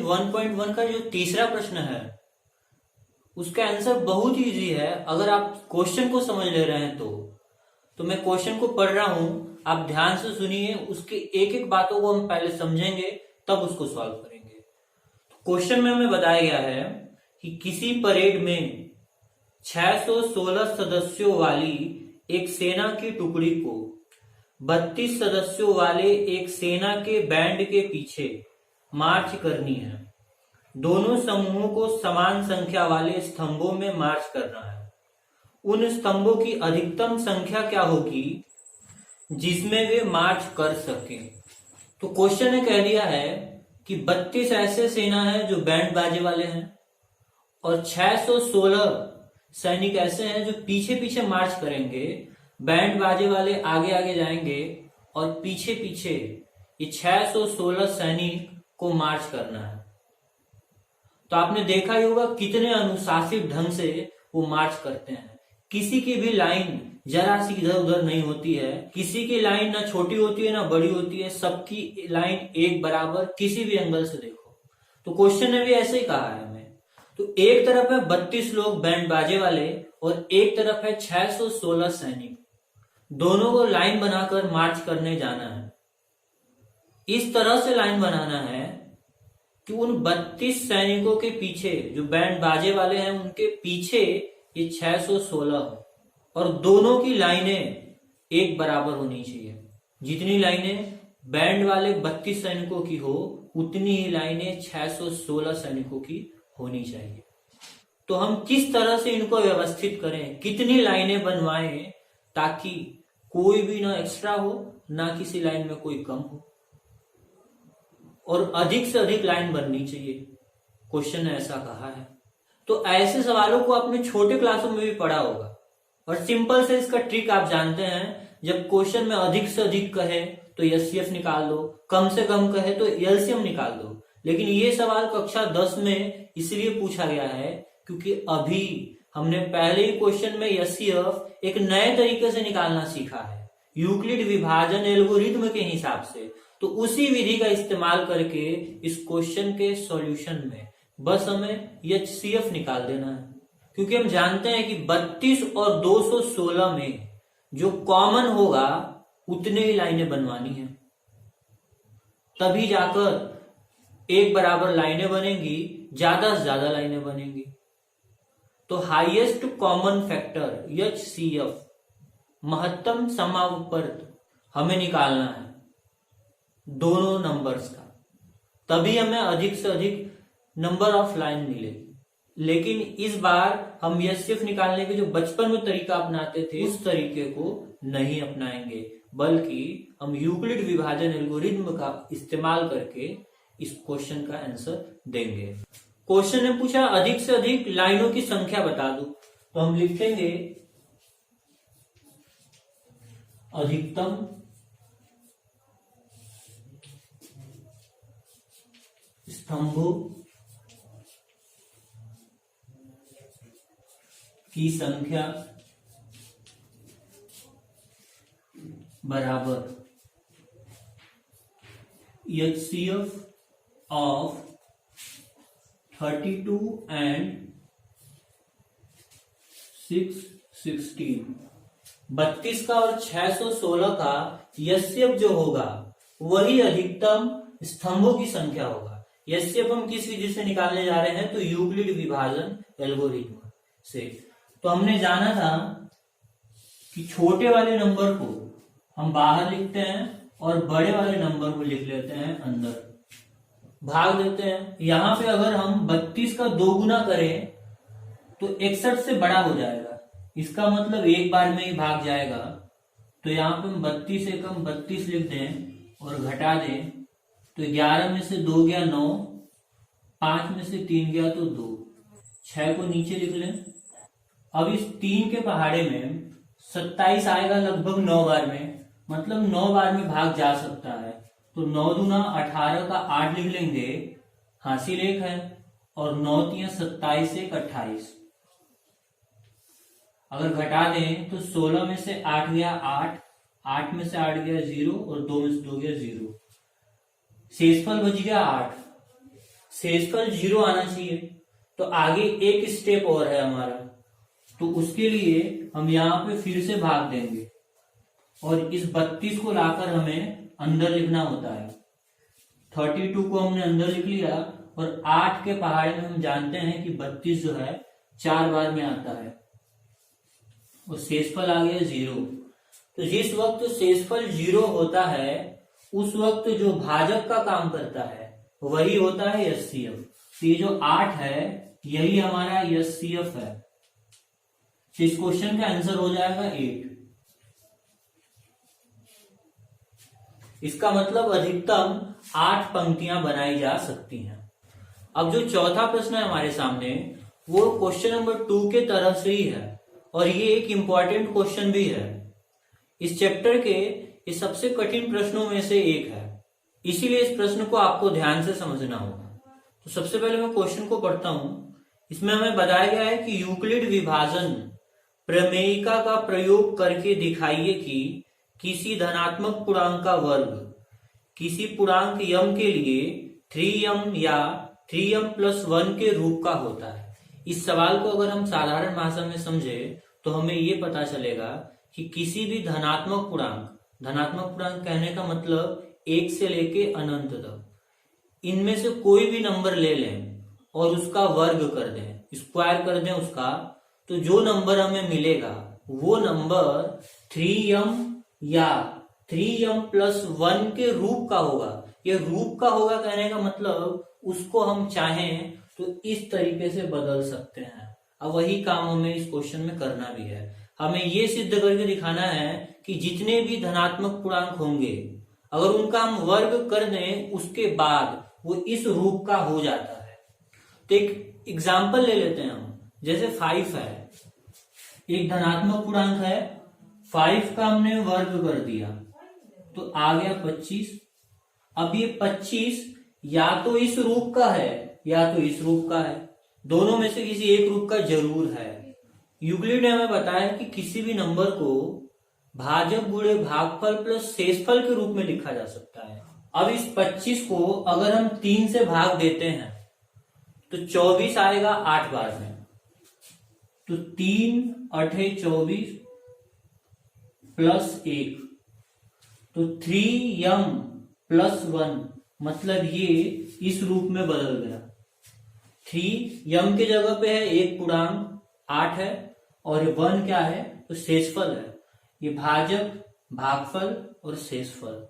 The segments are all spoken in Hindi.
1.1 का जो तीसरा प्रश्न है उसका आंसर बहुत ही इजी है। अगर आप क्वेश्चन को समझ ले रहे हैं तो मैं क्वेश्चन को पढ़ रहा हूं, आप ध्यान से सुनिए, उसके एक एक बातों को हम पहले समझेंगे तब उसको सॉल्व करेंगे। क्वेश्चन में हमें बताया गया है कि किसी परेड में 616 सदस्यों वाली एक सेना की टुकड़ी को 32 सदस्यों वाले एक सेना के बैंड के पीछे मार्च करनी है। दोनों समूहों को समान संख्या वाले स्तंभों में मार्च करना है। उन स्तंभों की अधिकतम संख्या क्या होगी जिसमें वे मार्च कर सकें। तो क्वेश्चन ने कह दिया है कि 32 ऐसे सेना है जो बैंड बाजे वाले हैं और 616 सैनिक ऐसे हैं जो पीछे पीछे मार्च करेंगे। बैंड बाजे वाले आगे आगे जाएंगे और पीछे पीछे ये 616 सैनिक को मार्च करना है। तो आपने देखा ही होगा कितने अनुशासित ढंग से वो मार्च करते हैं। किसी की भी लाइन जरा सी इधर उधर नहीं होती है, किसी की लाइन ना छोटी होती है ना बड़ी होती है, सबकी लाइन एक बराबर किसी भी एंगल से देखो। तो क्वेश्चन ने भी ऐसे ही कहा है हमें। तो एक तरफ है 32 लोग बैंड बाजे वाले और एक तरफ है 616 सैनिक, दोनों को लाइन बनाकर मार्च करने जाना है। इस तरह से लाइन बनाना है कि उन 32 सैनिकों के पीछे जो बैंड बाजे वाले हैं उनके पीछे ये 616 और दोनों की लाइनें एक बराबर होनी चाहिए। जितनी लाइनें बैंड वाले 32 सैनिकों की हो उतनी ही लाइनें 616 सैनिकों की होनी चाहिए। तो हम किस तरह से इनको व्यवस्थित करें, कितनी लाइनें बनवाएं ताकि कोई भी ना एक्स्ट्रा हो ना किसी लाइन में कोई कम हो और अधिक से अधिक लाइन बननी चाहिए। क्वेश्चन ने ऐसा कहा है। तो ऐसे सवालों को आपने छोटे क्लासों में भी पढ़ा होगा और सिंपल से इसका ट्रिक आप जानते हैं। जब क्वेश्चन में अधिक से अधिक कहे तो एचसीएफ निकाल दो, कम से कम कहे तो एलसीएम निकाल दो। लेकिन ये सवाल कक्षा 10 में इसलिए पूछा गया है क्योंकि अभी हमने पहले ही क्वेश्चन में एचसीएफ एक नए तरीके से निकालना सीखा है, यूक्लिड विभाजन एल्गोरिथम के हिसाब से। तो उसी विधि का इस्तेमाल करके इस क्वेश्चन के सॉल्यूशन में बस हमें एचसीएफ निकाल देना है। क्योंकि हम जानते हैं कि 32 और 216 में जो कॉमन होगा उतने ही लाइनें बनवानी है, तभी जाकर एक बराबर लाइनें बनेंगी, ज्यादा से ज्यादा लाइनें बनेंगी। तो हाईएस्ट कॉमन फैक्टर एचसीएफ, महत्तम समावर्त, हमें निकालना है दोनों नंबर्स का, तभी हमें अधिक से अधिक नंबर ऑफ लाइन मिलेगी। लेकिन इस बार हम एचसीएफ निकालने के जो बचपन में तरीका अपनाते थे उस तरीके को नहीं अपनाएंगे, बल्कि हम यूक्लिड विभाजन एल्गोरिथम का इस्तेमाल करके इस क्वेश्चन का आंसर देंगे। क्वेश्चन ने पूछा अधिक से अधिक लाइनों की संख्या बता दो, तो हम लिखेंगे अधिकतम स्तंभों की संख्या बराबर एचसीएफ ऑफ 32 and 616। 32 का और 616 का एचसीएफ जो होगा वही अधिकतम स्तंभों की संख्या होगा। एचसीएफ हम किस विधि से निकालने जा रहे हैं, तो यूक्लिड विभाजन एल्गोरिथम से। तो हमने जाना था कि छोटे वाले नंबर को हम बाहर लिखते हैं और बड़े वाले नंबर को लिख लेते हैं अंदर, भाग देते हैं। यहां पे अगर हम 32 का 2 गुना करें तो 61 से बड़ा हो जाएगा, इसका मतलब एक बार में ही भाग जाएगा। तो यहाँ पे हम 32 से कम 32 लिख दें और घटा दें तो 11 में से 2 गया 9, 5 में से 3 गया तो 2, 6 को नीचे लिख लें। अब इस 3 के पहाड़े में 27 आएगा लगभग 9 बार में, मतलब 9 बार में भाग जा सकता है। तो 9 दूना 18 का 8 लिख लेंगे, हासिल 1 है, और 9 तिया 27 से 28। अगर घटा दें तो 16 में से 8 गया 8, 8 में से 8 गया 0 और 2 में से 2 गया 0, शेषफल बच गया 8। शेषफल 0 आना चाहिए। तो आगे एक स्टेप और है हमारा, तो उसके लिए हम यहाँ पे फिर से भाग देंगे और इस 32 को लाकर हमें अंदर लिखना होता है। 32 को हमने अंदर लिख लिया और 8 के पहाड़े में हम जानते हैं कि 32 जो है 4 बार में आता है और शेषफल आ गया 0। तो जिस वक्त शेषफल 0 होता है उस वक्त जो भाजक का काम करता है वही होता है एचसीएफ। तो ये जो 8 है यही हमारा एचसीएफ है। तो इस क्वेश्चन का आंसर हो जाएगा 8। इसका मतलब अधिकतम 8 पंक्तियां बनाई जा सकती हैं। अब जो चौथा प्रश्न है हमारे सामने वो क्वेश्चन नंबर 2 के तरह से ही है और ये एक इंपॉर्टेंट क्वेश्चन भी है। इस चैप्टर के ये सबसे कठिन प्रश्नों में से एक है, इसीलिए इस प्रश्न को आपको ध्यान से समझना होगा। तो सबसे पहले मैं क्वेश्चन को पढ़ता हूं। इसमें हमें बताया गया है कि यूक्लिड विभाजन प्रमेयिका का प्रयोग करके दिखाइए कि किसी धनात्मक पूर्णांक का वर्ग किसी पूर्णांक यम के लिए 3m या 3m+1 के रूप का होता है। इस सवाल को अगर हम साधारण भाषा में समझे तो हमें ये पता चलेगा कि किसी भी धनात्मक पूर्णांक कहने का मतलब 1 से लेके अनंत तक, इनमें से कोई भी नंबर ले लें और उसका वर्ग कर दें, स्क्वायर कर दें उसका, तो जो नंबर हमें मिलेगा वो नंबर 3m या 3m+1 के रूप का होगा। ये रूप का होगा कहने का मतलब उसको हम चाहें तो इस तरीके से बदल सकते हैं। अब वही काम हमें इस क्वेश्चन में करना भी है। हमें ये सिद्ध करके दिखाना है कि जितने भी धनात्मक पूर्णांक होंगे अगर उनका हम वर्ग कर दें उसके बाद वो इस रूप का हो जाता है। तो एक एग्जाम्पल ले लेते हैं हम, जैसे 5 है, एक धनात्मक पूर्णांक है, 5 का हमने वर्ग कर दिया तो आ गया 25। अब ये 25 या तो इस रूप का है या तो इस रूप का है, दोनों में से किसी एक रूप का जरूर है। यूक्लिड ने हमें बताया कि किसी भी नंबर को भाजक गुणे भागफल प्लस शेषफल के रूप में लिखा जा सकता है। अब इस 25 को अगर हम 3 से भाग देते हैं तो 24 आएगा 8 बार में, तो 3 8 24 प्लस 1, तो 3m+1 मतलब ये इस रूप में बदल गया। 3m के जगह पे है एक पूर्णांक 8 है और 1 क्या है तो शेषफल है। ये भाजक भागफल और शेषफल।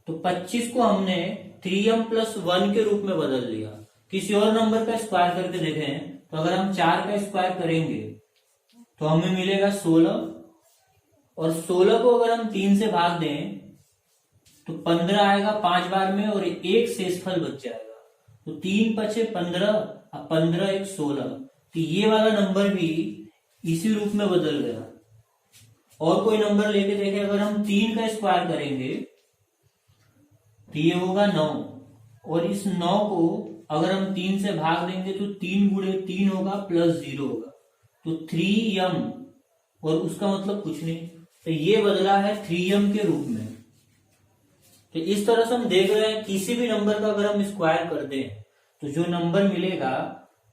तो 25 को हमने 3m+1 के रूप में बदल लिया। किसी और नंबर का स्क्वायर करके देखें तो अगर हम 4 का स्क्वायर करेंगे तो हमें मिलेगा 16 और 16 को अगर हम 3 से भाग दें तो 15 आएगा 5 बार में और एक शेषफल बच जाएगा। तो 3 पचे 15 और 15 एक 16, तो ये वाला नंबर भी इसी रूप में बदल गया। और कोई नंबर लेके देखें, अगर हम 3 का स्क्वायर करेंगे तो ये होगा 9 और इस 9 को अगर हम 3 से भाग देंगे तो 3 गुणे 3 होगा प्लस 0 होगा, तो 3m और उसका मतलब कुछ नहीं, तो ये बदला है 3m के रूप में। तो इस तरह से हम देख रहे हैं किसी भी नंबर का अगर हम स्क्वायर कर दें तो जो नंबर मिलेगा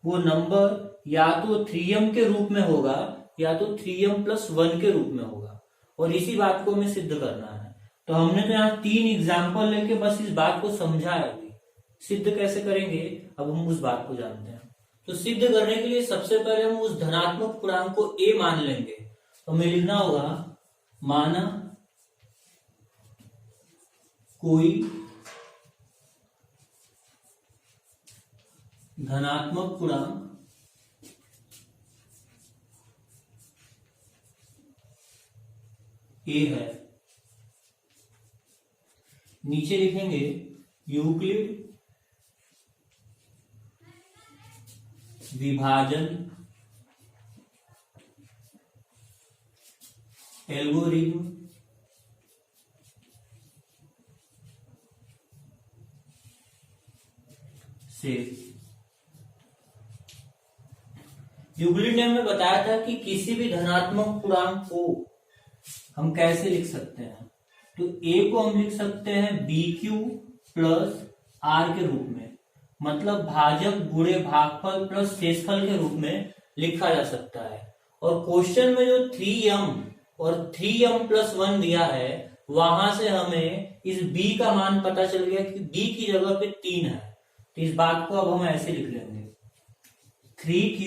वो नंबर या तो 3m के रूप में होगा या तो 3m+1 के रूप में होगा। और इसी बात को हमें सिद्ध करना है। तो हमने तो यहाँ 3 एग्जाम्पल लेके बस इस बात को समझा है। सिद्ध कैसे करेंगे अब हम उस बात को जानते हैं। तो सिद्ध करने के लिए सबसे पहले हम उस धनात्मक पूर्णांक को a मान लेंगे। तो हमें लिखना होगा माना कोई धनात्मक पूर्णांक a है। नीचे लिखेंगे यूक्लिड विभाजन एल्गोरिथम से। यूक्लिड ने हमें बताया था कि किसी भी धनात्मक पूर्णांक को हम कैसे लिख सकते हैं। तो a को हम लिख सकते हैं BQ प्लस R के रूप में। मतलब भाजक गुणे भागफल प्लस शेषफल के रूप में लिखा जा सकता है। और क्वेश्चन में जो 3m और 3m+1 दिया है, वहां से हमें इस b का मान पता चल गया कि b की जगह पे 3 है। तो इस बात को अब हम ऐसे लिख लेंगे, 3q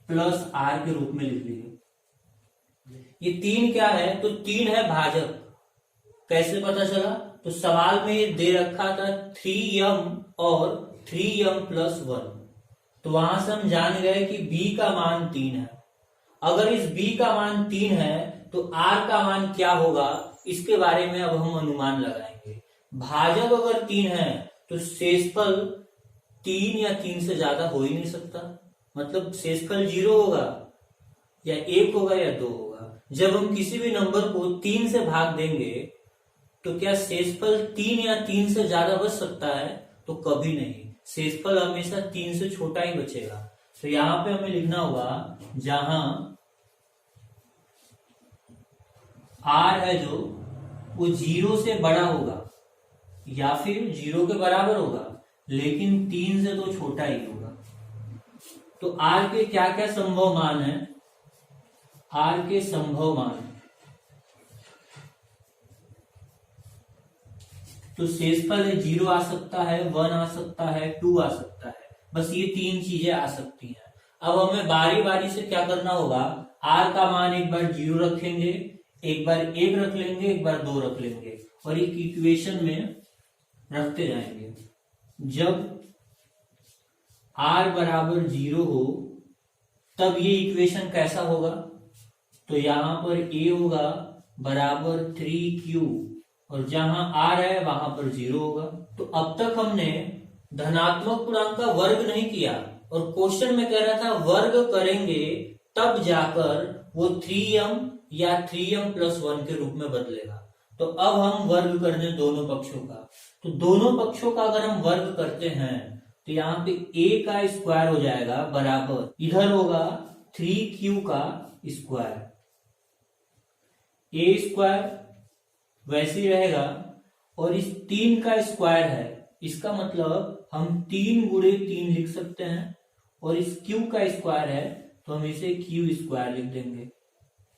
+ r के रूप में लिख लीजिए। ये 3 क्या है? तो 3 है भाजक। कैसे पता चला? तो सवाल में ये दे रखा था 3m और 3m+1, तो वहां से हम जान गए कि b का मान 3 है। अगर इस b का मान 3 है तो r का मान क्या होगा, इसके बारे में अब हम अनुमान लगाएंगे। भाजक अगर 3 है तो शेषफल 3 या 3 से ज्यादा हो ही नहीं सकता, मतलब शेषफल 0 होगा या 1 होगा या 2 होगा। जब हम किसी भी नंबर को 3 से भाग देंगे तो क्या शेषफल 3 या 3 से ज्यादा बच सकता है? तो कभी नहीं, शेषफल हमेशा 3 से छोटा ही बचेगा। तो यहां पे हमें लिखना होगा, जहां r है जो वो 0 से बड़ा होगा या फिर 0 के बराबर होगा, लेकिन 3 से तो छोटा ही होगा। तो r के क्या क्या संभव मान है? r के संभव मान, तो शेषफल है 0 आ सकता है, 1 आ सकता है, 2 आ सकता है, बस ये 3 चीजें आ सकती हैं। अब हमें बारी बारी से क्या करना होगा, r का मान एक बार 0 रखेंगे, एक बार 1 रख लेंगे, एक बार 2 रख लेंगे और एक इक्वेशन में रखते जाएंगे। जब r बराबर 0 हो तब ये इक्वेशन कैसा होगा? तो यहां पर a होगा बराबर 3q और जहां r है वहां पर 0 होगा। तो अब तक हमने धनात्मक पूर्णांक का वर्ग नहीं किया और क्वेश्चन में कह रहा था वर्ग करेंगे तब जाकर वो 3m या 3m+1 के रूप में बदलेगा। तो अब हम वर्ग करने दोनों पक्षों का, तो दोनों पक्षों का अगर हम वर्ग करते हैं तो यहाँ पे a का स्क्वायर हो जाएगा बराबर, इधर होगा 3q का स्क्वायर, a स्क्वायर वैसे ही रहेगा और इस 3 का स्क्वायर है, इसका मतलब हम 3 गुणे 3 लिख सकते हैं और इस q का स्क्वायर है तो हम इसे q स्क्वायर लिख देंगे।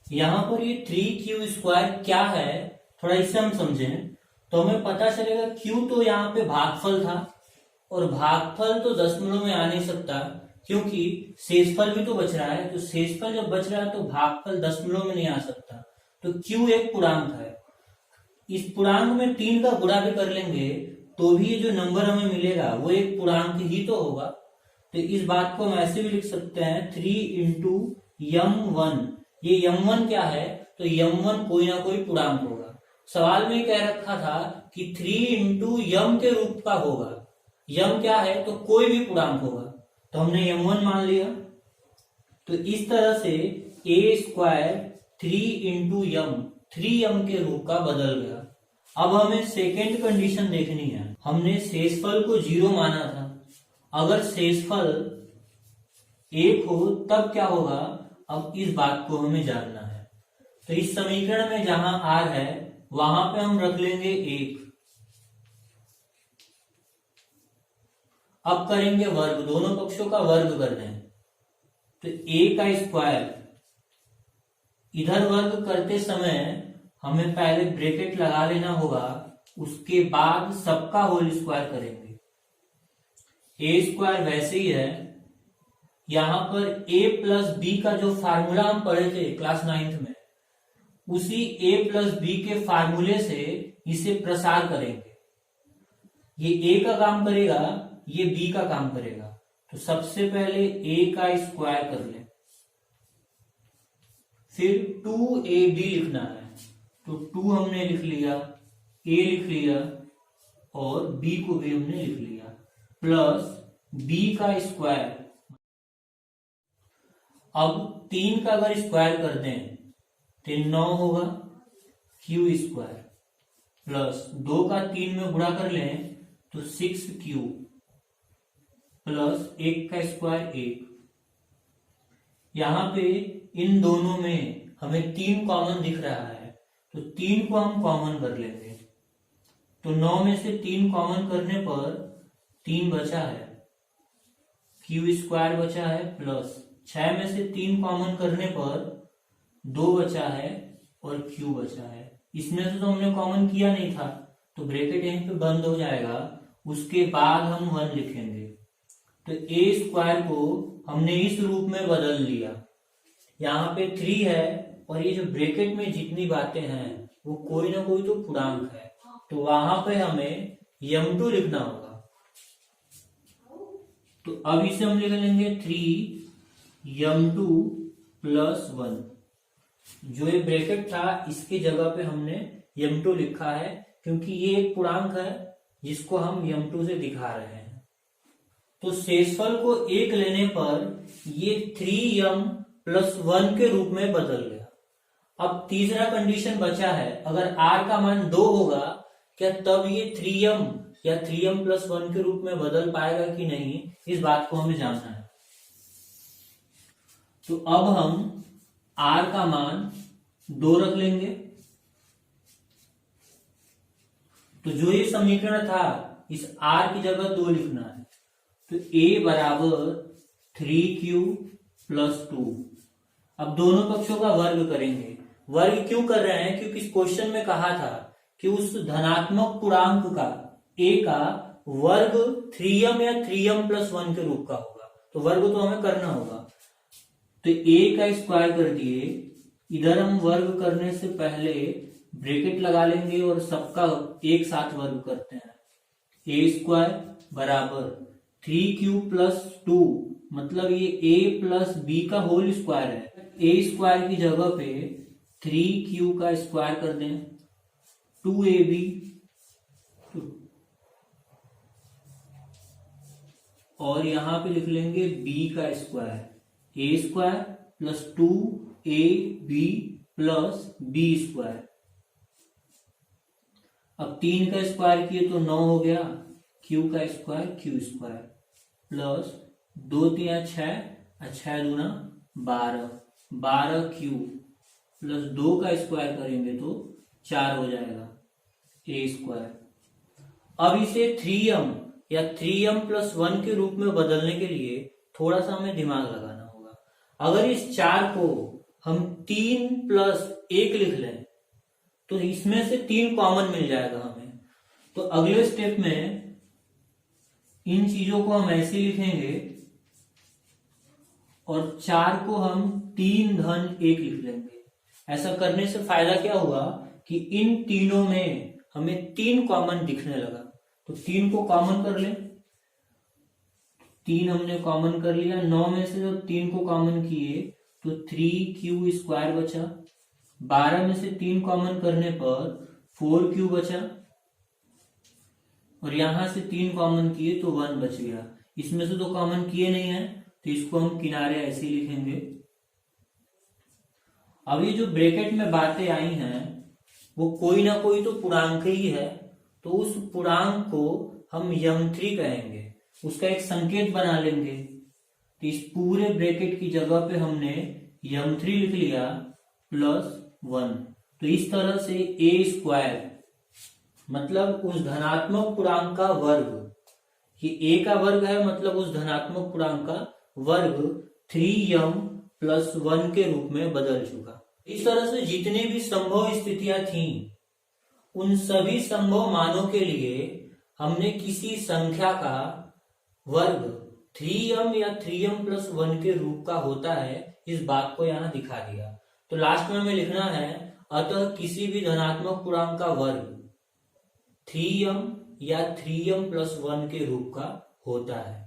यहां पर ये 3q स्क्वायर क्या है, थोड़ा इसे हम समझें तो हमें पता चलेगा q तो यहाँ पे भागफल था और भागफल तो दशमलव में आ नहीं सकता क्योंकि शेषफल भी तो बच रहा है, तो शेषफल जब बच रहा है तो भागफल दशमलव में नहीं आ सकता। तो q एक पूर्णांक है, इस पूर्णांक में 3 का गुणा भी कर लेंगे तो भी ये जो नंबर हमें मिलेगा वो एक पूर्णांक ही तो होगा। तो इस बात को हम ऐसे भी लिख सकते हैं 3 × m1। ये m1 क्या है? तो m1 कोई ना कोई पूर्णांक होगा। सवाल में कह रखा था कि 3 × m के रूप का होगा, m क्या है? तो कोई भी पूर्णांक होगा, तो हमने m1 मान लिया। तो इस तरह से a स्क्वायर 3 × m 3m के रूप का बदल गया। अब हमें सेकेंड कंडीशन देखनी है। हमने शेषफल को 0 माना था, अगर शेषफल 1 हो तब क्या होगा, अब इस बात को हमें जानना है। तो इस समीकरण में जहां r है वहां पे हम रख लेंगे 1। अब करेंगे वर्ग, दोनों पक्षों का वर्ग करना है। तो a का स्क्वायर, इधर वर्ग करते समय हमें पहले ब्रैकेट लगा लेना होगा, उसके बाद सबका होल स्क्वायर करेंगे। a स्क्वायर वैसे ही है, यहां पर a + b का जो फार्मूला हम पढ़े थे क्लास 9th में, उसी a + b के फार्मूले से इसे प्रसार करेंगे। ये a का काम करेगा, ये b का काम करेगा। तो सबसे पहले a का स्क्वायर कर ले, फिर 2ab लिखना है, तो 2 हमने लिख लिया, a लिख लिया और b को भी हमने लिख लिया, प्लस b का स्क्वायर। अब 3 का अगर स्क्वायर कर दें तो 9 होगा, q स्क्वायर प्लस 2 का 3 में गुणा कर लें तो 6q प्लस 1 का स्क्वायर 1। यहां पे इन दोनों में हमें 3 कॉमन दिख रहा है, तो 3 को हम कॉमन कर लेंगे। तो 9 में से 3 कॉमन करने पर 3 बचा है, क्यू स्क्वायर बचा है प्लस 6 में से 3 कॉमन करने पर 2 बचा है और क्यू बचा है। इसमें से तो हमने कॉमन किया नहीं था तो ब्रैकेट यहीं पे बंद हो जाएगा। उसके बाद हम 1 लिखेंगे तो ए स्क्वायर को हमने इस रूप में बदल लिया। यहाँ पे 3 है और ये जो ब्रैकेट में जितनी बातें हैं वो कोई ना कोई तो पूर्णांक है, तो वहां पे हमें m2 लिखना होगा। तो अब इसे हम लिख लेंगे 3m2 प्लस 1। जो ये ब्रैकेट था इसकी जगह पे हमने m2 लिखा है क्योंकि ये एक पूर्णांक है जिसको हम m2 से दिखा रहे हैं। तो शेषफल को 1 लेने पर ये 3m प्लस 1 के रूप में बदल गया। अब तीसरा कंडीशन बचा है, अगर r का मान 2 होगा क्या तब ये 3m या 3m प्लस 1 के रूप में बदल पाएगा कि नहीं, इस बात को हमें जानना है। तो अब हम r का मान 2 रख लेंगे। तो जो ये समीकरण था इस r की जगह 2 लिखना है। तो a बराबर 3q प्लस 2। अब दोनों पक्षों का वर्ग करेंगे। वर्ग क्यों कर रहे हैं? क्योंकि इस क्वेश्चन में कहा था कि उस धनात्मक पूर्णांक का a का वर्ग 3m या 3m प्लस 1 के रूप का होगा, तो वर्ग तो हमें करना होगा। तो a का स्क्वायर कर दिए, इधर हम वर्ग करने से पहले ब्रैकेट लगा लेंगे और सबका एक साथ वर्ग करते हैं। a स्क्वायर बराबर 3q प्लस 2, मतलब ये a प्लस b का होल स्क्वायर है। a स्क्वायर की जगह पे 3q का स्क्वायर कर दें, 2ab और यहां पे लिख लेंगे b का square, a square plus 2ab plus b square. अब 3 का स्क्वायर किए तो 9 हो गया, q का स्क्वायर q स्क्वायर प्लस 2 3 6 6 दूना 12, 12q प्लस 2 का स्क्वायर करेंगे तो 4 हो जाएगा a स्क्वायर। अब इसे 3m या 3m प्लस 1 के रूप में बदलने के लिए थोड़ा सा हमें दिमाग लगाना होगा। अगर इस 4 को हम 3 प्लस 1 लिख लें तो इसमें से 3 कॉमन मिल जाएगा हमें। तो अगले स्टेप में इन चीजों को हम ऐसे लिखेंगे और 4 को हम 3 धन 1 लिख लेंगे। ऐसा करने से फायदा क्या हुआ कि इन तीनों में हमें 3 कॉमन दिखने लगा। तो 3 को कॉमन कर लें, 3 हमने कॉमन कर लिया। 9 में से जब 3 को कॉमन किए तो 3q स्क्वायर बचा। 12 में से 3 कॉमन करने पर 4q बचा और यहां से 3 कॉमन किए तो 1 बच गया। इसमें से तो कॉमन किए नहीं है तो इसको हम किनारे ऐसे ही लिखेंगे। अब ये जो ब्रैकेट में बातें आई हैं वो कोई ना कोई तो पूर्णांक ही है, तो उस पूर्णांक को हम m3 कहेंगे, उसका एक संकेत बना लेंगे। तो इस पूरे ब्रैकेट की जगह पे हमने m3 लिख लिया प्लस 1। तो इस तरह से a स्क्वायर मतलब उस धनात्मक पूर्णांक का वर्ग, ये a का वर्ग है मतलब उस धनात्मक पूर्णांक का वर्ग 3m प्लस 1 के रूप में बदल चुका। इस तरह से जितनी भी संभव स्थितियां थीं उन सभी संभव मानों के लिए हमने किसी संख्या का वर्ग 3m या 3m प्लस 1 के रूप का होता है, इस बात को यहाँ दिखा दिया। तो लास्ट में हमें लिखना है अतः किसी भी धनात्मक पूर्णांक का वर्ग 3m या 3m प्लस 1 के रूप का होता है।